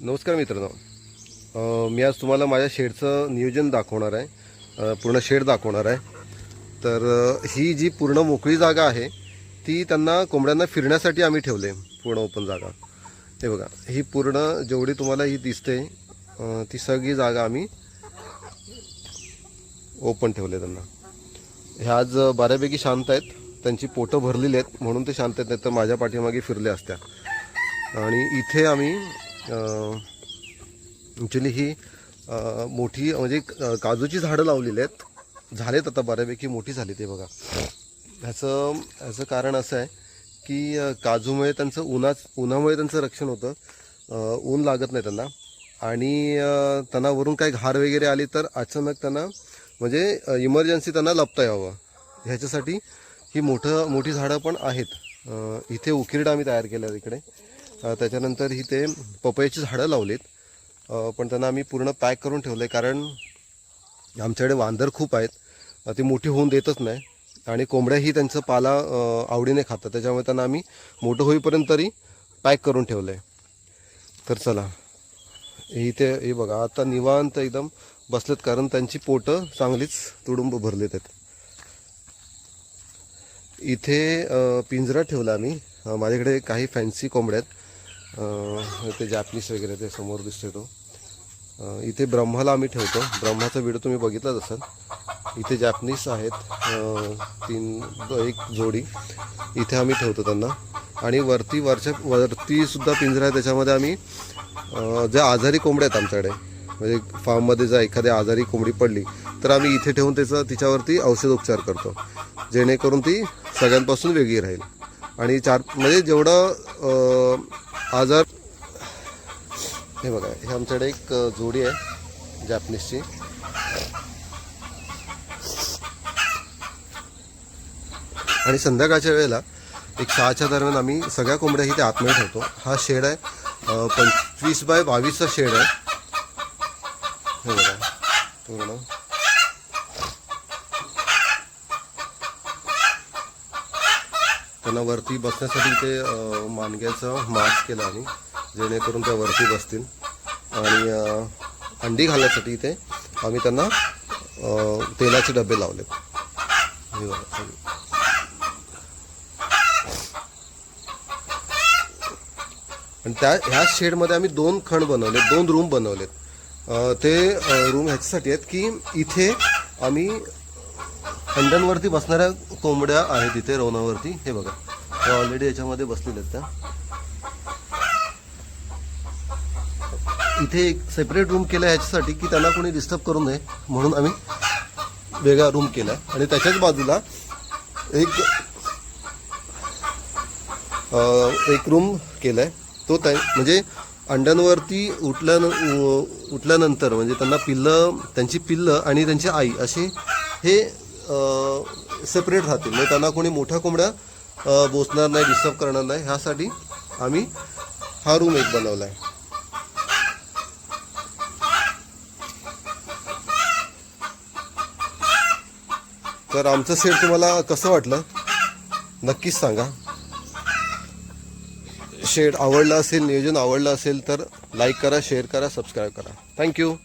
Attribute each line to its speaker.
Speaker 1: नमस्कार मित्रांनो, मी आज तुम्हाला माझ्या शेडचं नियोजन दाखवणार आहे. पूर्ण शेड दाखवणार आहे. तर ही जी पूर्ण मोकळी जागा आहे ती त्यांना कोंबड्यांना फिरण्यासाठी आम्ही ठेवले. पूर्ण ओपन जागा हे बघा, ही पूर्ण जेवढी तुम्हाला ही दिसते ती सगळी जागा आम्ही ओपन ठेवले त्यांना. ह्या आज बऱ्यापैकी शांत आहेत, त्यांची पोटं भरलेली आहेत म्हणून ते शांत आहेत, नाही तर माझ्या पाठीमागे फिरले असत्या. आणि इथे आम्ही ॲक्च्युली ही मोठी म्हणजे काजूची झाडं लावलेली आहेत. झालेत आता बऱ्यापैकी मोठी झाली ते बघा. ह्याचं कारण असं आहे की काजूमुळे त्यांचं उन्हामुळे त्यांचं रक्षण होतं. ऊन लागत नाही त्यांना. आणि त्यांना वरून काही घार वगैरे आली तर अचानक त्यांना म्हणजे इमर्जन्सी त्यांना लपता यावं ह्याच्यासाठी ही मोठी झाडं पण आहेत. इथे उकिरडा आम्ही तयार केलं इकडे. त्याच्यानंतर ही ते पपईची झाडं लावलीत. पण त्यांना आम्ही पूर्ण पॅक करून ठेवलं आहे, कारण आमच्याकडे वांदर खूप आहेत. ती मोठी होऊन देतच नाही आणि कोंबड्याही त्यांचं पाला आवडीने खातात. त्याच्यामुळे त्यांना आम्ही मोठं होईपर्यंत तरी पॅक करून ठेवलं आहे. तर चला, इथे हे बघा आता निवांत एकदम बसलेत, कारण त्यांची पोटं चांगलीच तुडुंब भरलेत आहेत. इथे पिंजरा ठेवला आम्ही. माझ्याकडे काही फॅन्सी कोंबड्या आहेत. ते जॅपनीस वगैरे ते समोर दिसते तो. इथे ब्रह्माला आम्ही ठेवतो. ब्रह्माचा व्हिडिओ तुम्ही बघितलाच असाल. इथे जॅपनीस आहेत एक जोडी इथे आम्ही ठेवतो त्यांना. आणि वरती सुद्धा पिंजरा आहे. त्याच्यामध्ये आम्ही ज्या आजारी कोंबड्या आहेत आमच्याकडे, म्हणजे फार्ममध्ये जर एखाद्या आजारी कोंबडी पडली तर आम्ही इथे ठेवून तिच्यावरती औषधोपचार करतो, जेणेकरून ती सगळ्यांपासून वेगळी राहील. आणि म्हणजे जेवढं आजार. हे बघा, हे आमच्याकडे एक जोडी आहे जॅपनीसची. आणि संध्याकाळच्या वेळेला एक 6च्या दरम्यान आम्ही सगळ्या कोंबड्या इथे आतमध्ये ठेवतो. हा शेड आहे 25 बाय 22चा शेड आहे. हे बघा पूर्ण. त्यांना वरती बसण्यासाठी ते मानग्याचं मास्क केलं आम्ही, जेणेकरून त्या वरती बसतील. आणि अंडी घालण्यासाठी इथे आम्ही त्यांना तेलाचे डबे लावलेत. हे बघा, आणि ह्या शेडमध्ये आम्ही 2 खण बनवले, 2 रूम बनवलेत. ते रूम ह्याच्यासाठी आहेत की इथे आम्ही अंड्यांवरती बसणाऱ्या कोंबड्या आहेत इथे रवणावरती. हे बघा, त्या ऑलरेडी याच्यामध्ये बसलेल्या आहेत त्या. इथे एक सेपरेट रूम केला आहे ह्याच्यासाठी की त्यांना कोणी डिस्टर्ब करू नये म्हणून आम्ही वेगळा रूम केला आहे. आणि त्याच्याच बाजूला एक रूम केला आहे. तो म्हणजे अंड्यांवरती उठल्यानंतर म्हणजे त्यांची पिल्लं आणि त्यांची आई असे हे सेपरेट राहतील. म्हणजे त्यांना कोणी मोठ्या कोंबड्या बोसणार नाही, डिस्टर्ब करणार नाही, ह्यासाठी आम्ही हा रूम एक बनवला आहे. तर आमचं शेड तुम्हाला कसं वाटलं नक्कीच सांगा. शेड आवडला असेल, नियोजन आवडलं असेल तर लाईक करा, शेअर करा, सबस्क्राईब करा. थँक्यू.